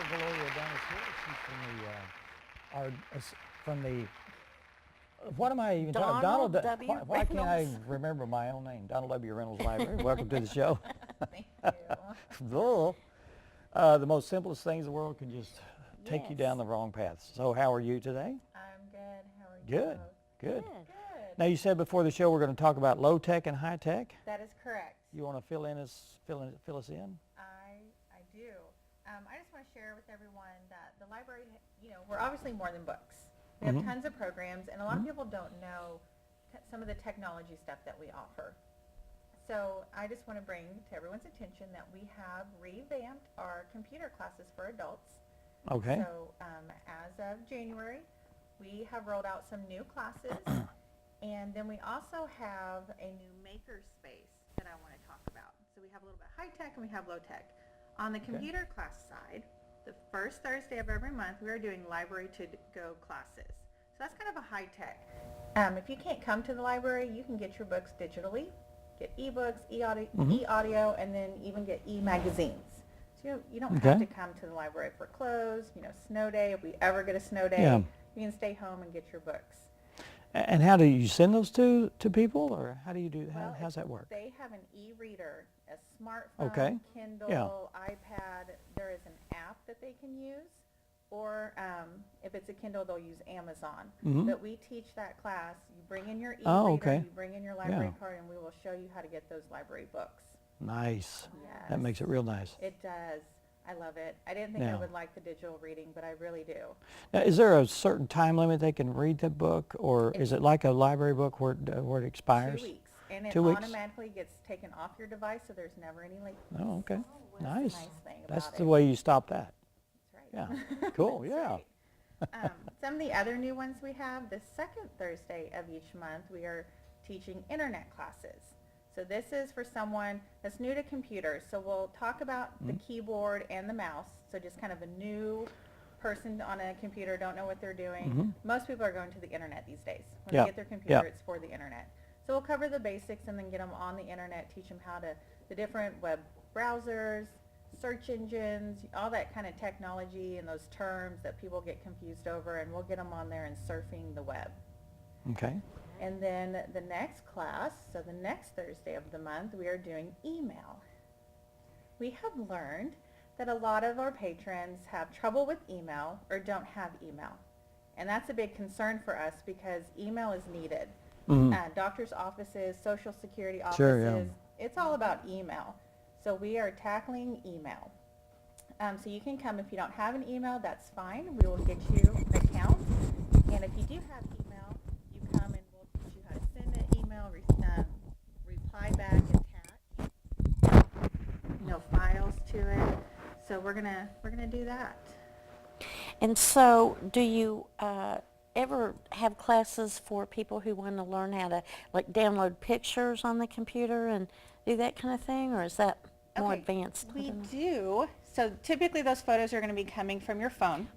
Veloria-Dunn is here. She's from the what am I even talking? Donald Why W. can't I Reynolds. remember my own name? Donald W. Reynolds Library. Welcome to the show. Thank you. The most simplest things in the world can just take you down the wrong path. So how are you today? I'm good. How are you? Good. Good. Now you said before the show we're going to talk about low tech and high tech. That is correct. You want to fill us in? I do. I just want to share with everyone that the library, we're obviously more than books. We have tons of programs, and a lot of people don't know some of the technology stuff that we offer. So I just want to bring to everyone's attention that we have revamped our computer classes for adults. Okay. So as of January, we have rolled out some new classes, and then we also have a new maker space that I want to talk about. So we have a little bit high tech and we have low tech. On the computer class side, the first Thursday of every month, we are doing library to go classes. So that's kind of a high tech. If you can't come to the library, you can get your books digitally, get ebooks, e-audio, and then even get e-magazines. So you don't have to come to the library for close, snow day. If we ever get a snow day, you can stay home and get your books. And how do you send those to people, or how do you do? Well, how's that work? They have an e-reader, a smartphone, Kindle, iPad. There is an app that they can use, or if it's a Kindle, they'll use Amazon. But we teach that class. You bring in your e-reader, you bring in your library card, and we will show you how to get those library books. Nice. Yes. That makes it real nice. It does. I love it. I didn't think I would like the digital reading, but I really do. Now, is there a certain time limit they can read the book, or is it like a library book where it expires? 2 weeks. And it 2 weeks? automatically gets taken off your device, so there's never any late fees. Oh, okay. That's Nice. the nice thing That's about the it. way you stop that. That's right. Yeah. Cool. That's Yeah. right. Some of the other new ones we have, the second Thursday of each month, we are teaching internet classes. So this is for someone that's new to computers. So we'll talk about the keyboard and the mouse. So just kind of a new person on a computer, don't know what they're doing. Most people are going to the internet these days. When they get their computer, it's for the internet. So we'll cover the basics and then get them on the internet, teach them how to, the different web browsers, search engines, all that kind of technology and those terms that people get confused over, and we'll get them on there and surfing the web. Okay. And then the next class, so the next Thursday of the month, we are doing email. We have learned that a lot of our patrons have trouble with email or don't have email. And that's a big concern for us because email is needed. Doctors' offices, Social Security offices, it's all about email. So we are tackling email. So you can come if you don't have an email, that's fine. We will get you an account. And if you do have email, you come and we'll teach you how to send an email, reply back, attach, files to it. So we're gonna do that. And so do you ever have classes for people who want to learn how to download pictures on the computer and do that kind of thing, or is that more advanced? We do. So typically those photos are going to be coming from your phone.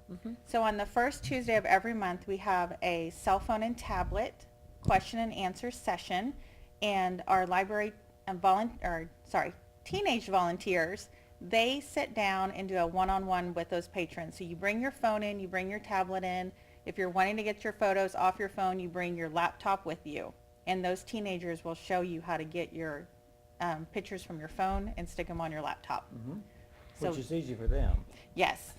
So on the first Tuesday of every month, we have a cell phone and tablet question and answer session, and our teenage volunteers, they sit down and do a one-on-one with those patrons. So you bring your phone in, you bring your tablet in. If you're wanting to get your photos off your phone, you bring your laptop with you. And those teenagers will show you how to get your pictures from your phone and stick them on your laptop. So, which is easy for them. Yes.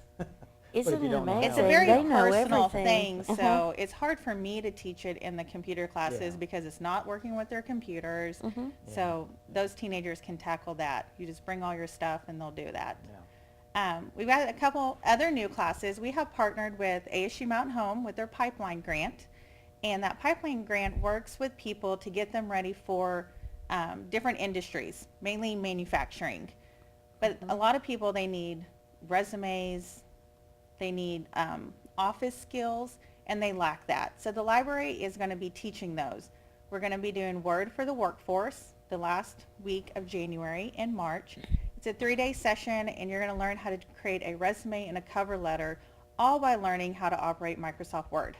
Isn't it amazing? It's a very They know personal everything. thing, so it's hard for me to teach it in the computer classes because it's not working with their computers. So those teenagers can tackle that. You just bring all your stuff and they'll do that. We've got a couple other new classes. We have partnered with ASU Mountain Home with their pipeline grant, and that pipeline grant works with people to get them ready for different industries, mainly manufacturing. But a lot of people, they need resumes, they need office skills, and they lack that. So the library is going to be teaching those. We're going to be doing Word for the Workforce the last week of January and March. It's a 3-day session, and you're going to learn how to create a resume and a cover letter, all by learning how to operate Microsoft Word.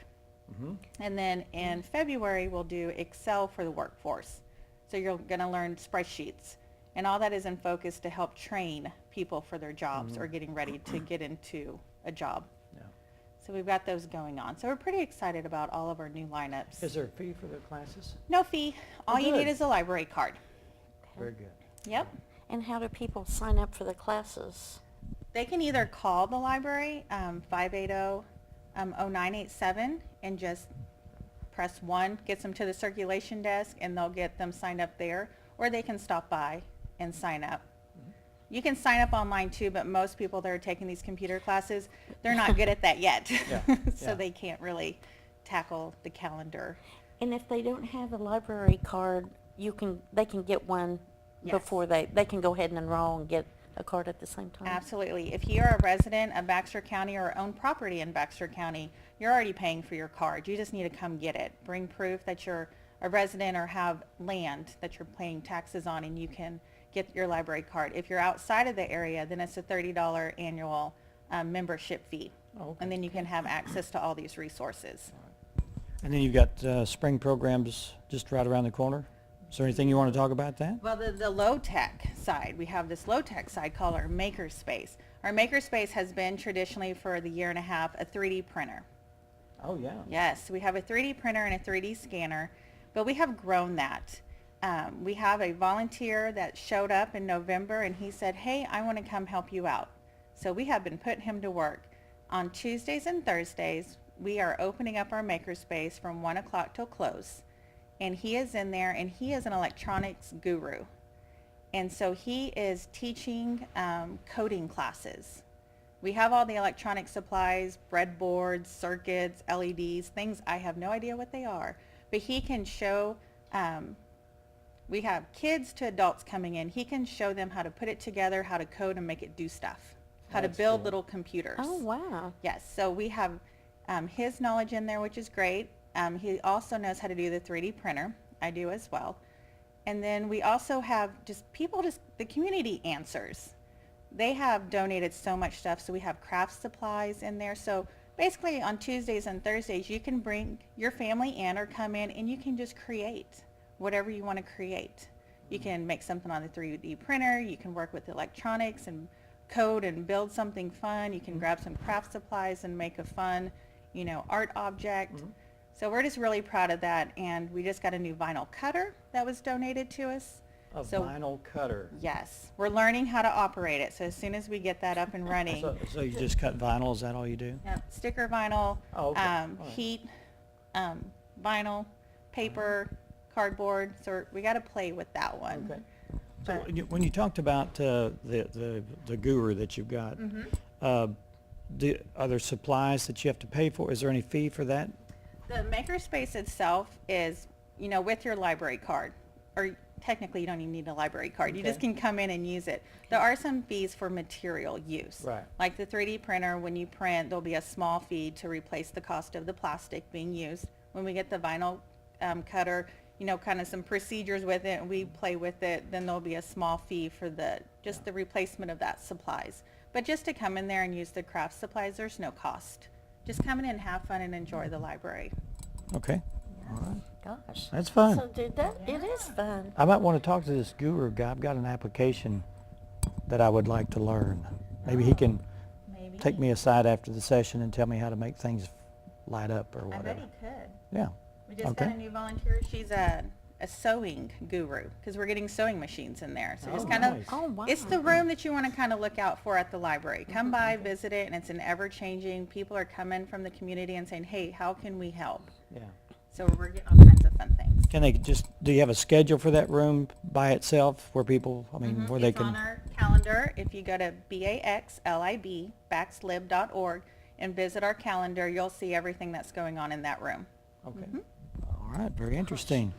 And then in February, we'll do Excel for the Workforce. So you're going to learn spreadsheets. And all that is in focus to help train people for their jobs or getting ready to get into a job. Yeah. So we've got those going on. So we're pretty excited about all of our new lineups. Is there a fee for the classes? No fee. All you good. need is a library card. Very good. Yep. And how do people sign up for the classes? They can either call the library, 580-0987, and just press 1, gets them to the circulation desk, and they'll get them signed up there. Or they can stop by and sign up. You can sign up online too, but most people that are taking these computer classes, they're not good at that yet. Yeah, So yeah. they can't really tackle the calendar. And if they don't have a library card, they can get one Yes. before they can go ahead and enroll and get a card at the same time. Absolutely. If you're a resident of Baxter County or own property in Baxter County, you're already paying for your card. You just need to come get it. Bring proof that you're a resident or have land that you're paying taxes on, and you can get your library card. If you're outside of the area, then it's a $30 annual membership fee. Oh, okay. And then you can have access to all these resources. And then you've got spring programs just right around the corner. Is there anything you want to talk about that? Well, the low-tech side, we have this low-tech side called our makerspace. Our makerspace has been traditionally for the year and a half a 3D printer. Oh, yeah. Yes, we have a 3D printer and a 3D scanner, but we have grown that. We have a volunteer that showed up in November, and he said, hey, I want to come help you out. So we have been putting him to work. On Tuesdays and Thursdays, we are opening up our makerspace from 1 o'clock till close. And he is in there, and he is an electronics guru. And so he is teaching coding classes. We have all the electronic supplies, breadboards, circuits, LEDs, things I have no idea what they are. But he can show, we have kids to adults coming in. He can show them how to put it together, how to code and make it do stuff, how to That's build cool. little computers. Oh, wow. Yes, so we have his knowledge in there, which is great. He also knows how to do the 3D printer. I do as well. And then we also have the community answers. They have donated so much stuff, so we have craft supplies in there. So basically on Tuesdays and Thursdays, you can bring your family in or come in and you can just create whatever you want to create. You can make something on the 3D printer. You can work with electronics and code and build something fun. You can grab some craft supplies and make a fun, art object. So we're just really proud of that, and we just got a new vinyl cutter that was donated to us. A So- vinyl cutter. Yes, we're learning how to operate it, so as soon as we get that up and running, So you just cut vinyl, is that all you do? yep, sticker vinyl, Oh, okay. All right. heat, vinyl, paper, cardboard, so we got to play with that one. Okay. So But- when you talked about the guru that you've got, are there supplies that you have to pay for? Is there any fee for that? The makerspace itself is, with your library card, or technically you don't even need a library card. You just Okay. can come in and use it. There are some fees for material use. Right. Like the 3D printer, when you print, there'll be a small fee to replace the cost of the plastic being used. When we get the vinyl cutter, kind of some procedures with it, and we play with it, then there'll be a small fee for the replacement of that supplies. But just to come in there and use the craft supplies, there's no cost. Just come in and have fun and enjoy the library. Okay. All right. Gosh. That's fun. So, dude, it is fun. I might want to talk to this guru guy. I've got an application that I would like to learn. Maybe he can Maybe. take me aside after the session and tell me how to make things light up or I bet whatever. he could. Yeah. We just Okay. got a new volunteer. She's a sewing guru, because we're getting sewing machines in there. So just Oh, kind of, nice. Oh, wow. it's the room that you want to kind of look out for at the library. Come by, visit it, and it's an ever-changing. People are coming from the community and saying, hey, how can we help? Yeah. So we're getting all kinds of fun things. Can they do you have a schedule for that room by itself where people, where they It's on can? our calendar. If you go to baxlib.org and visit our calendar, you'll see everything that's going on in that room. Okay. All right. Very interesting.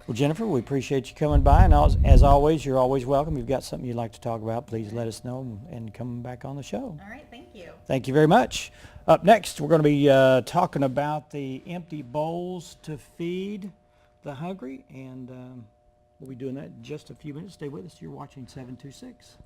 Well, Jennifer, we appreciate you coming by, and as always, you're always welcome. If you've got something you'd like to talk about, please let us know and come back on the show. All right, thank you. Thank you very much. Up next, we're going to be talking about the empty bowls to feed the hungry, and we'll be doing that in just a few minutes. Stay with us. You're watching 726.